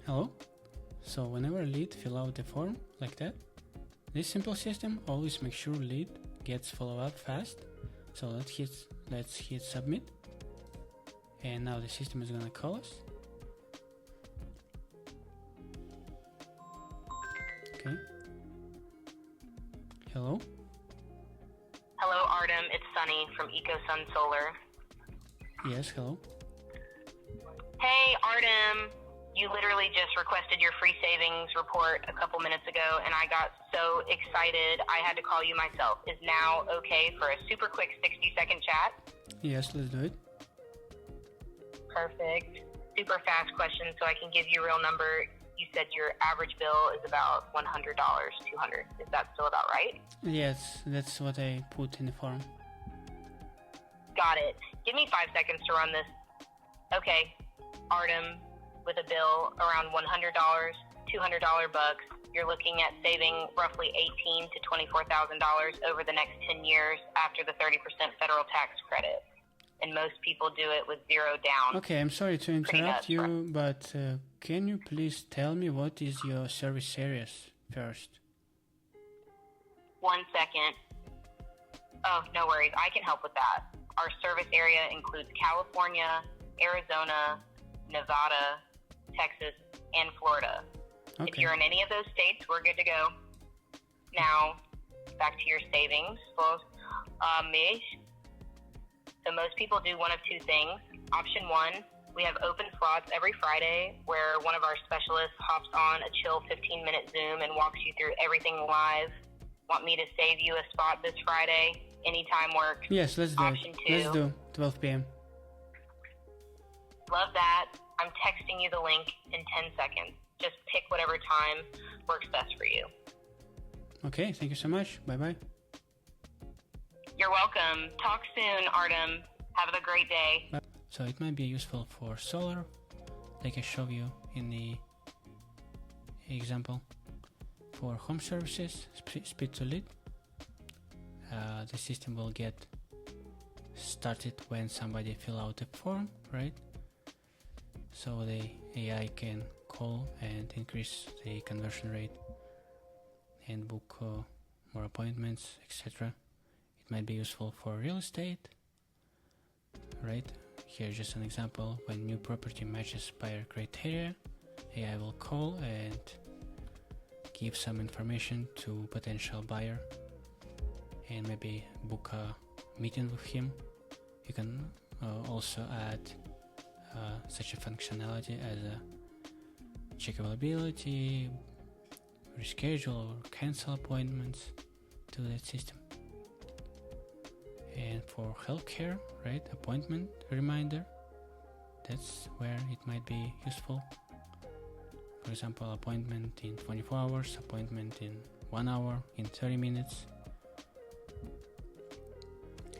Hello? So whenever lead fill out the form like that, this simple system always makes sure lead gets follow up fast. So let's hit submit. And now the system is gonna call us. Okay. Hello? Hello, Artem. It's Sunny from EcoSun Solar. Yes, hello. Hey, Artem. You literally just requested your free savings report a couple minutes ago, and I got so excited I had to call you myself. Is now okay for a super quick 60-second chat? Yes, let's do it. Perfect. Super fast question so I can give you a real number. You said your average bill is about $100, $200. Is that still about right? Yes, that's what I put in the form. Got it. Give me 5 seconds to run this. Okay, Artem, with a bill around $100, $200 bucks, you're looking at saving roughly $18,000 to $24,000 over the next 10 years after the 30% federal tax credit. And most people do it with zero down. Okay, I'm sorry to interrupt you, but can you please tell me what is your service areas first? 1 second. Oh, no worries. I can help with that. Our service area includes California, Arizona, Nevada, Texas, and Florida. Okay. If you're in any of those states, we're good to go. Now, back to your savings. So most people do one of two things. Option one, we have open slots every Friday where one of our specialists hops on a chill 15-minute Zoom and walks you through everything live. Want me to save you a spot this Friday? Anytime works. Yes, let's do Option it. two. Let's do 12 p.m. Love that. I'm texting you the link in 10 seconds. Just pick whatever time works best for you. Okay, thank you so much. Bye-bye. You're welcome. Talk soon, Artem. Have a great day. Bye. So it might be useful for solar, like I showed you in the example. For home services, speed to lead, the system will get started when somebody fill out the form, right? So the AI can call and increase the conversion rate and book more appointments, etc. It might be useful for real estate, right? Here's just an example. When new property matches buyer criteria, AI will call and give some information to potential buyer and maybe book a meeting with him. You can also add such a functionality as a check availability, reschedule or cancel appointments to that system. And for healthcare, right, appointment reminder, that's where it might be useful. For example, appointment in 24 hours, appointment in 1 hour, in 30 minutes.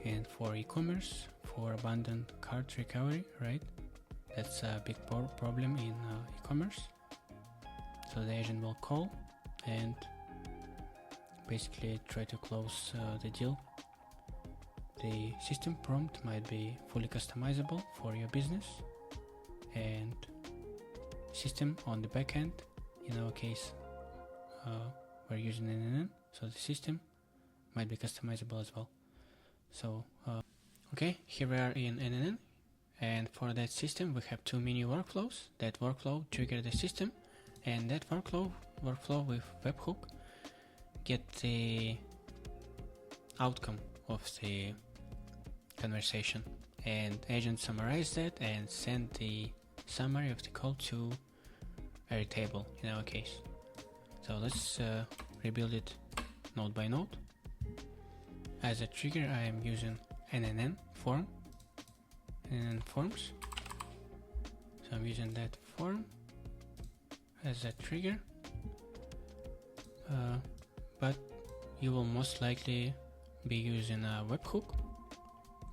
And for e-commerce, for abandoned cart recovery, right, that's a big problem in e-commerce. So the agent will call and basically try to close the deal. The system prompt might be fully customizable for your business, and system on the back end, in our case we're using NNN, so the system might be customizable as well. So okay, here we are in NNN, and for that system we have two mini workflows. That workflow trigger the system, and that workflow with webhook get the outcome of the conversation, and agent summarize that and send the summary of the call to Airtable in our case. So let's rebuild it node by node. As a trigger I am using NNN forms. So I'm using that form as a trigger, but you will most likely be using a webhook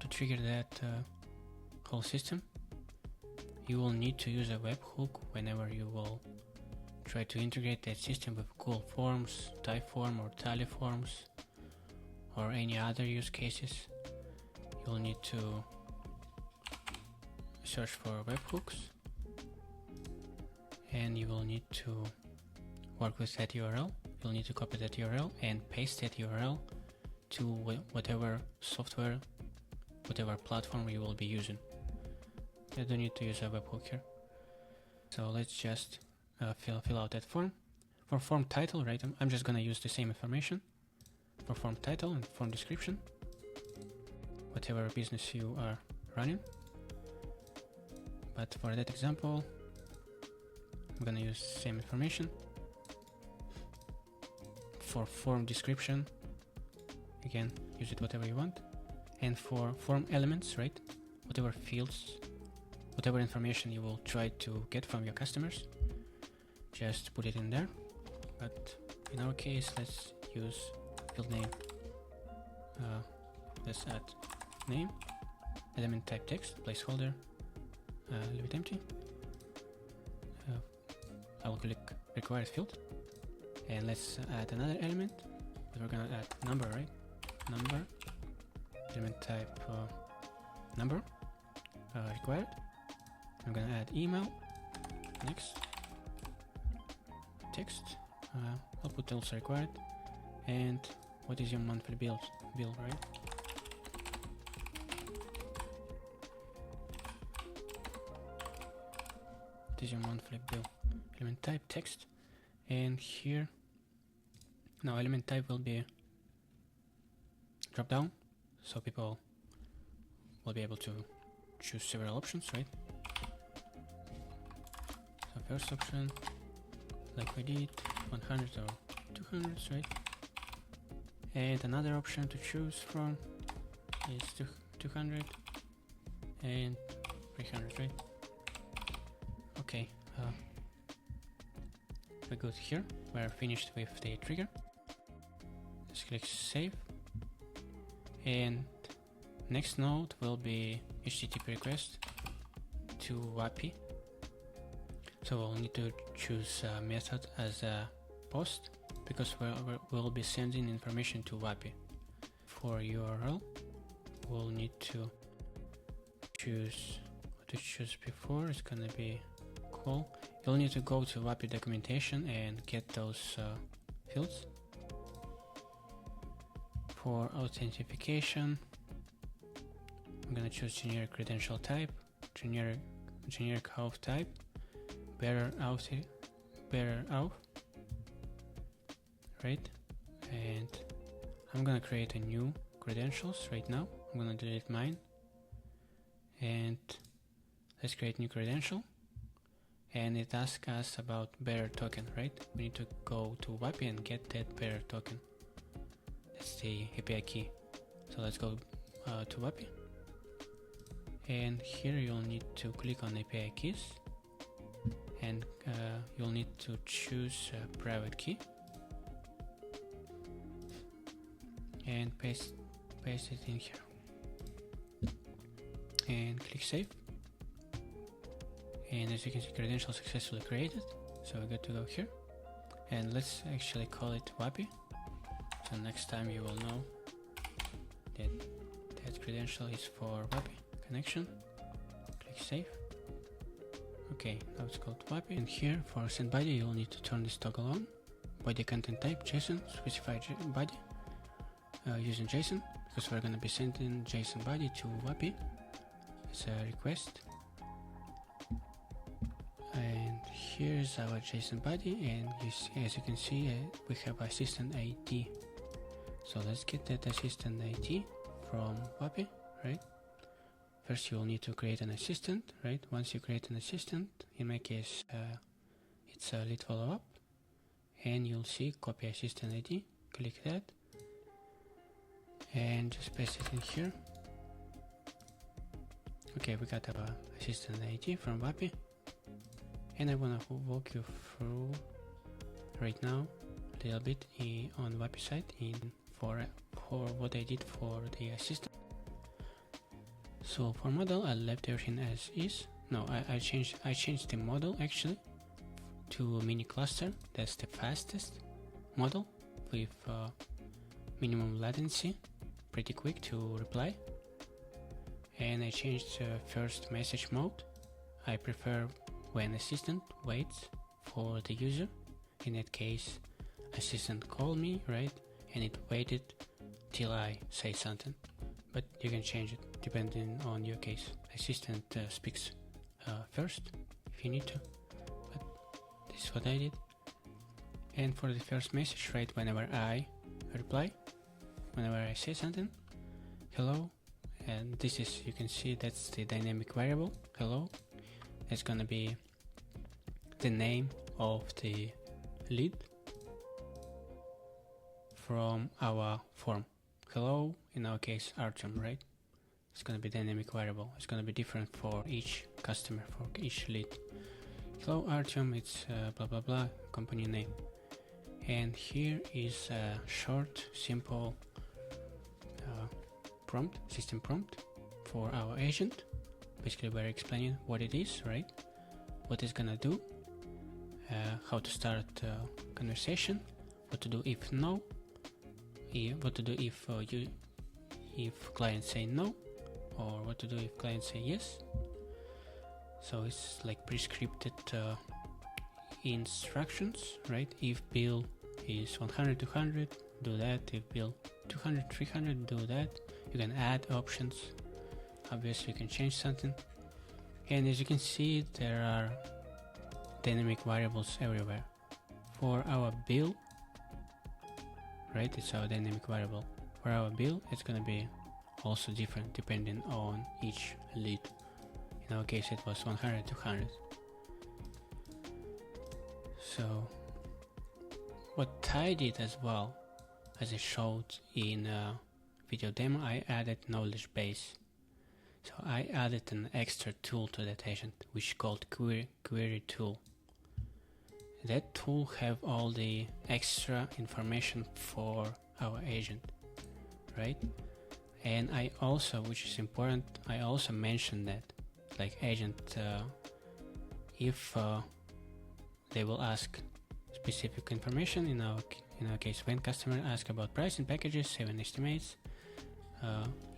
to trigger that whole system. You will need to use a webhook whenever you will try to integrate that system with Google Forms, Typeform or Taliforms, or any other use cases. You'll need to search for webhooks and you will need to work with that URL. You'll need to copy that URL and paste that URL to whatever software, whatever platform you will be using. You don't need to use a webhook here. So let's just fill out that form. For form title, right, I'm just gonna use the same information for form title and form description, whatever business you are running. But for that example, I'm gonna use the same information. For form description, again, use it whatever you want. And for form elements, right, whatever fields, whatever information you will try to get from your customers, just put it in there. But in our case, let's use field name. Let's add name, element type text, placeholder, leave it empty. I will click required field, and let's add another element. But we're gonna add number, right? Number, element type number, required. I'm gonna add email. Next, text. I'll put also required. And what is your monthly bill, right? What is your monthly bill? Element type text, and here now element type will be drop down, so people will be able to choose several options, right? So first option, like we did, 100 or 200, right? And another option to choose from is 200 and 300, right? Okay, we're good here. We're finished with the trigger. Let's click save. And next node will be HTTP request to WAPI. So we'll need to choose a method as a post, because we'll be sending information to WAPI. For URL, we'll need to choose what to choose before. It's gonna be call. You'll need to go to WAPI documentation and get those fields. For authentication, I'm gonna choose generic credential type, generic auth type, bearer auth, right? And I'm gonna create a new credentials right now. I'm gonna delete mine, and let's create new credential. And it asks us about bearer token, right? We need to go to WAPI and get that bearer token. That's the API key. So let's go to WAPI, and here you'll need to click on API keys, and you'll need to choose a private key and paste it in here, and click save. And as you can see, credential successfully created, so we're good to go here. And let's actually call it WAPI, so next time you will know that that credential is for WAPI connection. Click save. Okay, now it's called WAPI. And here for send body, you'll need to turn this toggle on. Body content type JSON, specify body using JSON, because we're going to be sending JSON body to WAPI as a request. And here's our JSON body, and as you can see, we have assistant ID. So let's get that assistant ID from WAPI, right? First you will need to create an assistant, right? Once you create an assistant, in my case it's a lead follow-up, and you'll see copy assistant ID, click that and just paste it in here. Okay, we got our assistant ID from WAPI, and I want to walk you through right now a little bit on WAPI side for what I did for the assistant. So for model, I left everything as is. No, I changed the model actually to mini cluster. That's the fastest model with minimum latency, pretty quick to reply. And I changed first message mode. I prefer when assistant waits for the user. In that case, assistant called me, right? And it waited till I say something. But you can change it depending on your case. Assistant speaks first if you need to. But this is what I did. And for the first message, right, whenever I reply, whenever I say something, hello, and this is, you can see that's the dynamic variable, hello. It's gonna be the name of the lead from our form. Hello, in our case, Artyom, right? It's gonna be dynamic variable. It's gonna be different for each customer, for each lead. Hello, Artyom, it's blah blah blah, company name. And here is a short, simple prompt, system prompt for our agent. Basically, we're explaining what it is, right? What it's gonna do, how to start conversation, what to do if no, what to do if clients say no, or what to do if clients say yes. So it's like prescripted instructions, right? If bill is 100, 200, do that. If bill 200, 300, do that. You can add options. Obviously, you can change something. And as you can see, there are dynamic variables everywhere. For our bill, right, it's our dynamic variable. For our bill, it's gonna be also different depending on each lead. In our case, it was 100, 200. So what I did as well, as I showed in a video demo, I added knowledge base. So I added an extra tool to that agent, which is called query tool. That tool have all the extra information for our agent, right? And I also, which is important, I also mentioned that, like agent, if they will ask specific information, in our case, when customer asks about price and packages, 7 estimates,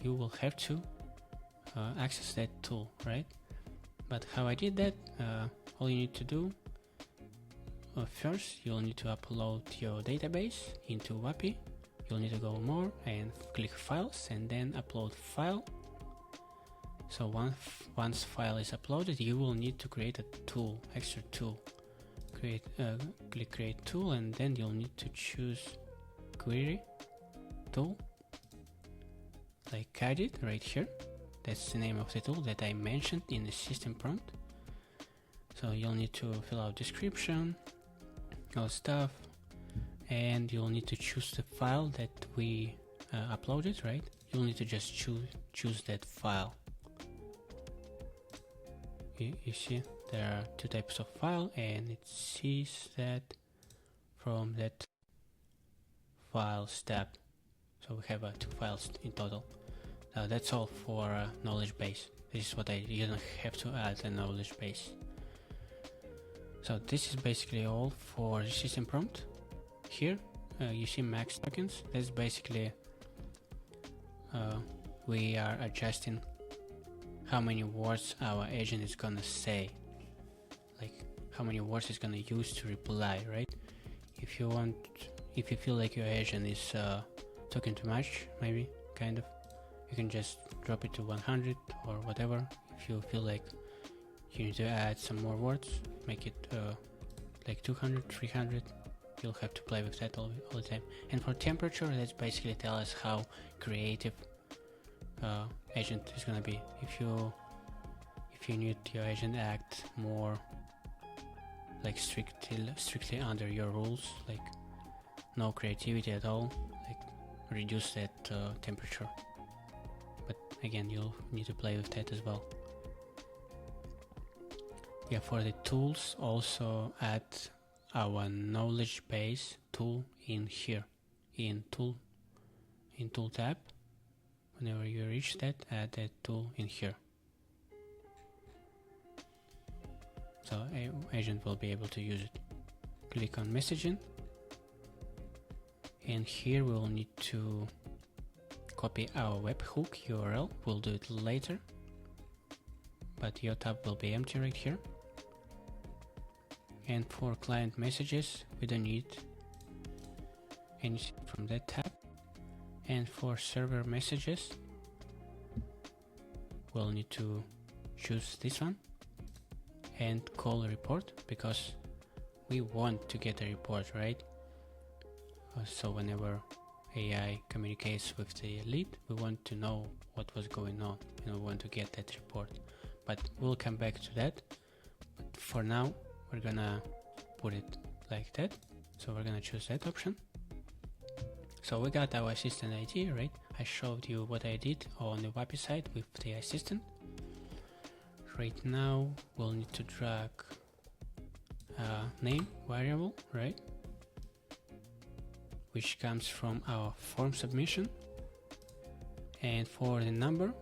you will have to access that tool, right? But how I did that, all you need to do, first you'll need to upload your database into WAPI. You'll need to go more and click files and then upload file. So once file is uploaded, you will need to create a tool, extra tool. Click create tool, and then you'll need to choose query tool, like I did right here. That's the name of the tool that I mentioned in the system prompt. So you'll need to fill out description, all stuff, and you'll need to choose the file that we uploaded, right? You'll need to just choose that file. You see there are two types of file, and it sees that from that files tab. So we have 2 files in total. Now that's all for knowledge base. This is what you don't have to add a knowledge base. So this is basically all for the system prompt. Here you see max tokens. That's basically we are adjusting how many words our agent is gonna say, like how many words it's gonna use to reply, right? If you feel like your agent is talking too much, maybe kind of, you can just drop it to 100 or whatever. If you feel like you need to add some more words, make it like 200, 300. You'll have to play with that all the time. And for temperature, that's basically tell us how creative agent is gonna be. If you need your agent act more like strictly under your rules, like no creativity at all, like reduce that temperature. But again, you'll need to play with that as well. Yeah, for the tools, also add our knowledge base tool in here, in tool tab. Whenever you reach that, add that tool in here. So agent will be able to use it. Click on messaging, and here we will need to copy our webhook URL. We'll do it later, but your tab will be empty right here. And for client messages, we don't need anything from that tab. And for server messages, we'll need to choose this one and call a report, because we want to get a report, right? So whenever AI communicates with the lead, we want to know what was going on and we want to get that report. But we'll come back to that. But for now, we're gonna put it like that. So we're gonna choose that option. So we got our assistant ID, right? I showed you what I did on the WAPI side with the assistant. Right now, we'll need to drag name variable, right? Which comes from our form submission. And for the number,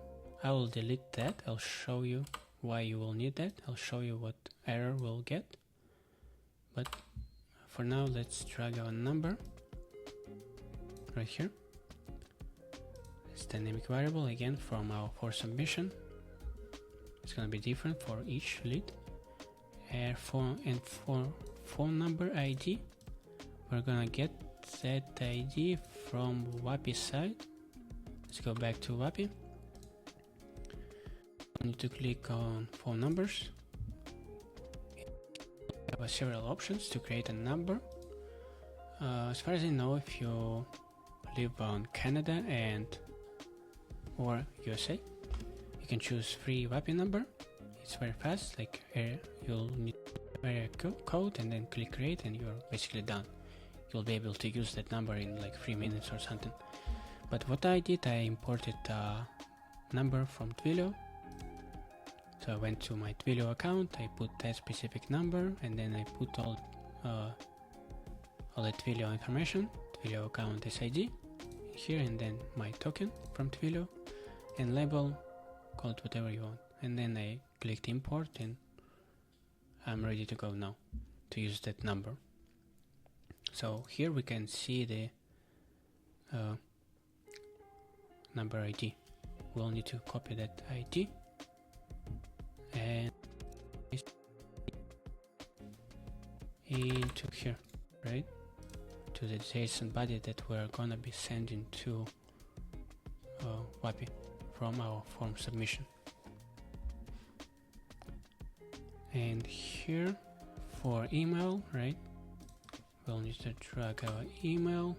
I will delete that. I'll show you why you will need that. I'll show you what error we'll get. But for now, let's drag our number right here. It's dynamic variable again from our for submission. It's gonna be different for each lead. And for phone number ID, we're gonna get that ID from WAPI side. Let's go back to WAPI. We need to click on phone numbers. We have several options to create a number. As far as I know, if you live on Canada or USA, you can choose free WAPI number. It's very fast, like you'll need area code and then click create and you're basically done. You'll be able to use that number in like 3 minutes or something. But what I did, I imported a number from Twilio. So I went to my Twilio account, I put that specific number, and then I put all the Twilio information, Twilio account SID here, and then my token from Twilio, and label, call it whatever you want. And then I clicked import and I'm ready to go now to use that number. So here we can see the number ID. We'll need to copy that ID and into here, right? To the JSON body that we're gonna be sending to WAPI from our form submission. And here for email, right? We'll need to drag our email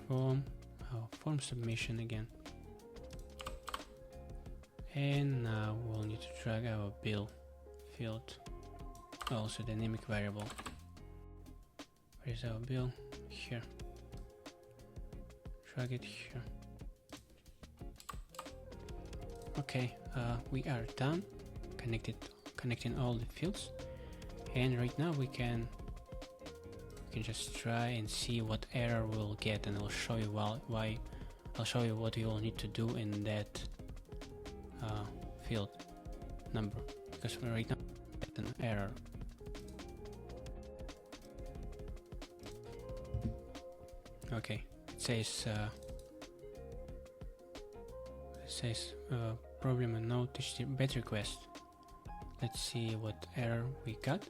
from our form submission again. And now we'll need to drag our bill field, also dynamic variable. Where's our bill? Here. Drag it here. Okay, we are done connecting all the fields, and right now we can just try and see what error we'll get, and I'll show you why. I'll show you what you will need to do in that field number, because right now we get an error. Okay, it says problem and no HTTP request. Let's see what error we got.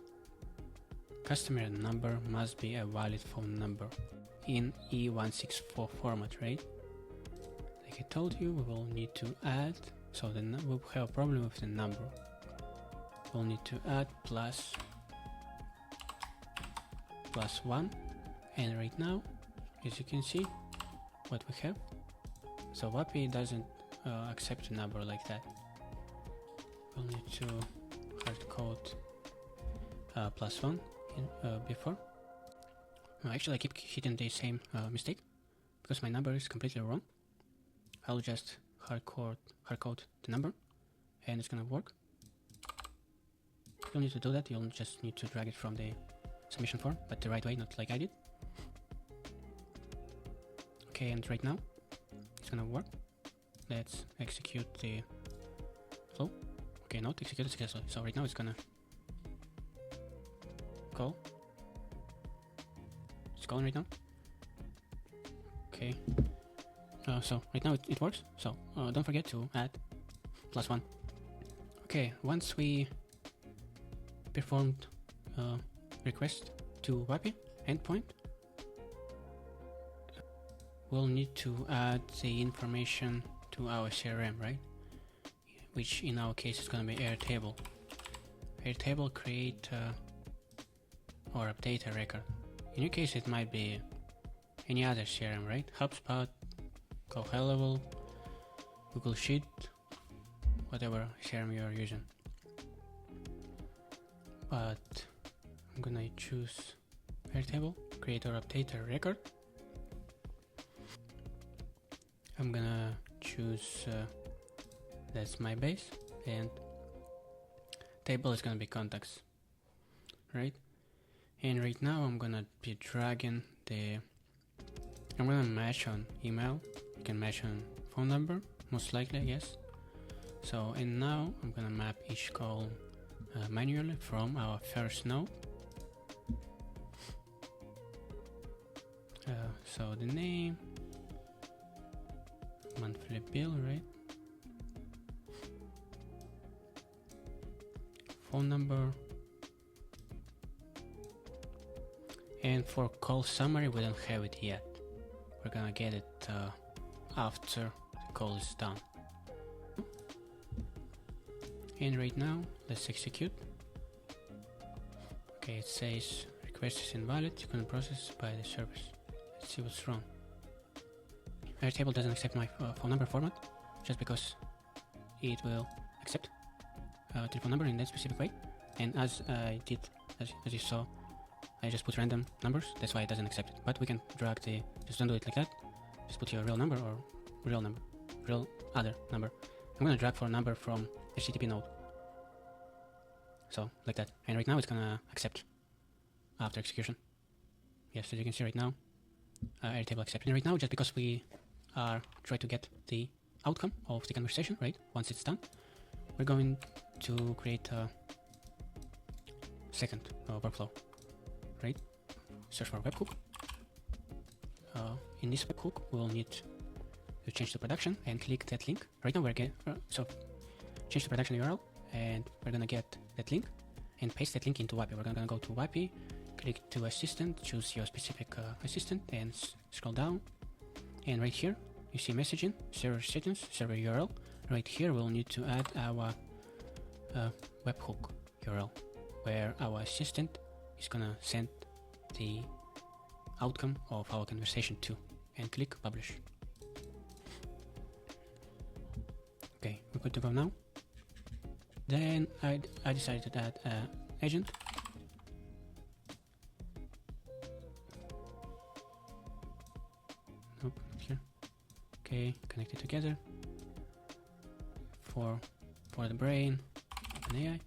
Customer number must be a valid phone number in E164 format, right? Like I told you, we will need to add, so we'll have a problem with the number. We'll need to add plus 1, and right now, as you can see, what we have. So WAPI doesn't accept a number like that. We'll need to hard code plus 1 before. Actually, I keep hitting the same mistake because my number is completely wrong. I'll just hard code the number and it's gonna work. You don't need to do that, you'll just need to drag it from the submission form, but the right way, not like I did. Okay, and right now it's gonna work. Let's execute the flow. Okay, not executed successfully. So right now it's gonna go. It's going right now. Okay. So right now it works. So don't forget to add plus 1. Okay, once we performed request to WAPI endpoint. We'll need to add the information to our CRM, right? Which in our case is going to be Airtable. Airtable create or update a record. In your case, it might be any other CRM, right? HubSpot, Call High Level, Google Sheet, whatever CRM you are using. But I'm gonna choose Airtable, create or update a record. I'm gonna choose that's my base, and table is gonna be contacts, right? And right now I'm gonna be dragging I'm gonna match on email. You can match on phone number, most likely, yes. So, and now I'm gonna map each column manually from our first node. So the name, monthly bill, right? Phone number. And for call summary, we don't have it yet. We're gonna get it after the call is done. And right now, let's execute. Okay, it says request is invalid, you couldn't process by the service. Let's see what's wrong. Airtable doesn't accept my phone number format, just because it will accept telephone number in that specific way. And as I did, as you saw, I just put random numbers, that's why it doesn't accept it. But we can drag just don't do it like that. Just put your real number or real other number. I'm gonna drag for a number from HTTP node. So, like that. And right now it's gonna accept after execution. Yes, as you can see right now, Airtable accepted. And right now, just because we are trying to get the outcome of the conversation, right? Once it's done, we're going to create a second workflow. Right? Search for webhook. In this webhook, we'll need to change to production and click that link. Right now, we're so change to production URL, and we're gonna get that link and paste that link into WAPI. We're gonna go to WAPI, click to assistant, choose your specific assistant, and scroll down. And right here, you see messaging, server settings, server URL. Right here, we'll need to add our webhook URL, where our assistant is gonna send the outcome of our conversation to, and click publish. Okay, we're good to go now. Then I decided to add agent. Nope, not here. Okay, connect it together. For the brain, OpenAI.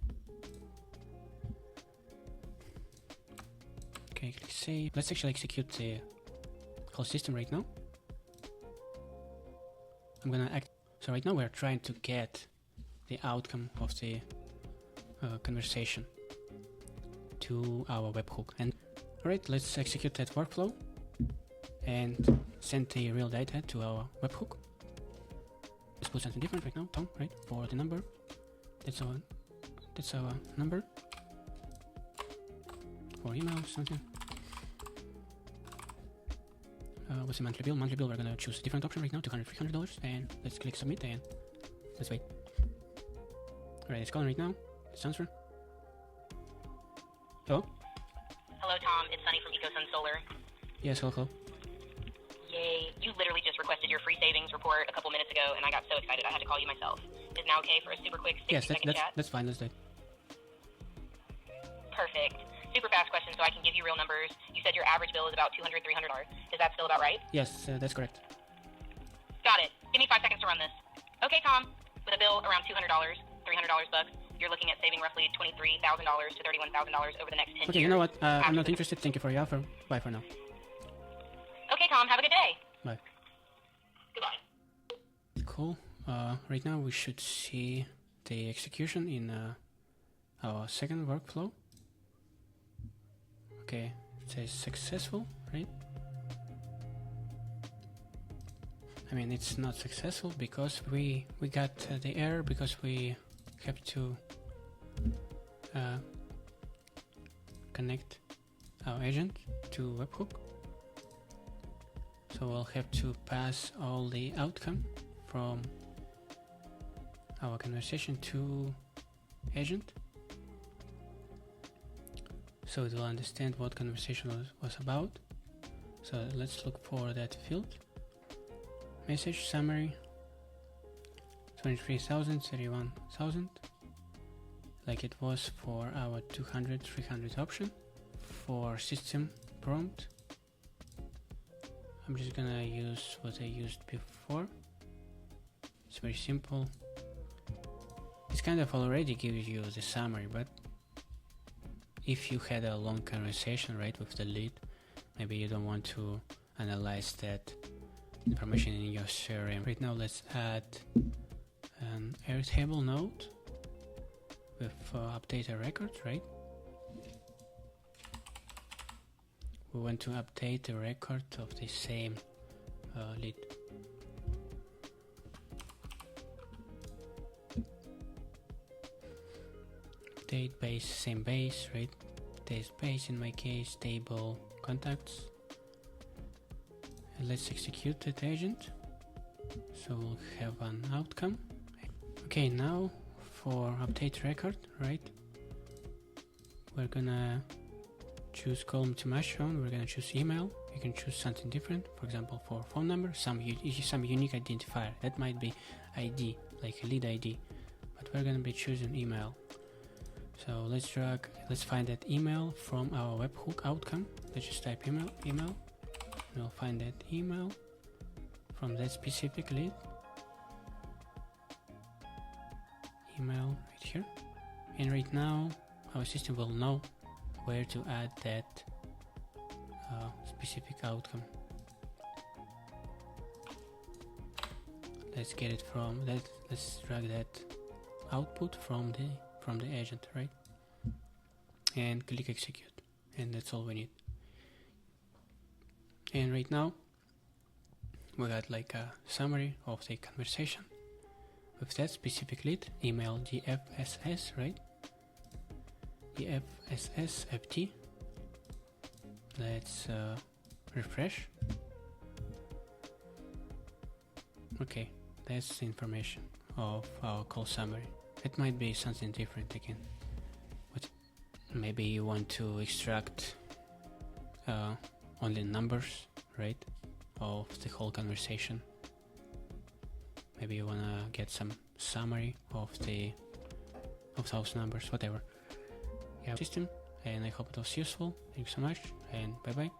Okay, click save. Let's actually execute the whole system right now. I'm gonna act. So right now we're trying to get the outcome of the conversation to our webhook. And alright, let's execute that workflow and send the real data to our webhook. Let's put something different right now, Tom, right? For the number. That's our number. For email, something. What's the monthly bill? Monthly bill, we're gonna choose a different option right now, $200, $300, and let's click submit and let's wait. Alright, it's calling right now. Let's answer. Hello? Hello, Tom. It's Sunny from EcoSun Solar. Yes, hello. Yay. You literally just requested your free savings report a couple minutes ago, and I got so excited I had to call you myself. Is now okay for a super quick 60-second chat? That's fine. Let's do it. Perfect. Super fast question so I can give you real numbers. You said your average bill is about $200, $300. Is that still about right? Yes, that's correct. Got it. Give me 5 seconds to run this. Okay, Tom. With a bill around $200, $300 bucks, you're looking at saving roughly $23,000 to $31,000 over the next 10 years. Okay, you know what? I'm not interested. Thank you for your offer. Bye for now. Okay, Tom. Have a good day. Bye. Goodbye. Cool. Right now we should see the execution in our second workflow. Okay, it says successful, right? I mean, it's not successful because we got the error because we have to connect our agent to webhook. So we'll have to pass all the outcome from our conversation to agent, so it will understand what conversation was about. So let's look for that field. Message summary, 23,000, 31,000, like it was for our 200, 300 option. For system prompt, I'm just gonna use what I used before. It's very simple. It kind of already gives you the summary, but if you had a long conversation, right, with the lead, maybe you don't want to analyze that information in your CRM. Right now, let's add an Airtable node with update a record, right? We want to update the record of the same lead. Update base, same base, right? Test base in my case, table contacts. And let's execute that agent. So we'll have an outcome. Okay, now for update record, right? We're gonna choose column to match on. We're gonna choose email. You can choose something different. For example, for phone number, some unique identifier. That might be ID, like a lead ID. But we're gonna be choosing email. So let's find that email from our webhook outcome. Let's just type email. We'll find that email from that specific lead. Email right here. And right now, our system will know where to add that specific outcome. Let's get it from that. Let's drag that output from the agent, right? And click execute, and that's all we need. And right now we got like a summary of the conversation with that specific lead. Email DFSS, right? DFSS FT. Let's refresh. Okay, that's the information of our call summary. It might be something different again. But maybe you want to extract only numbers, right, of the whole conversation. Maybe you wanna get some summary of those numbers, whatever. Yeah, system, and I hope it was useful. Thank you so much, and bye bye.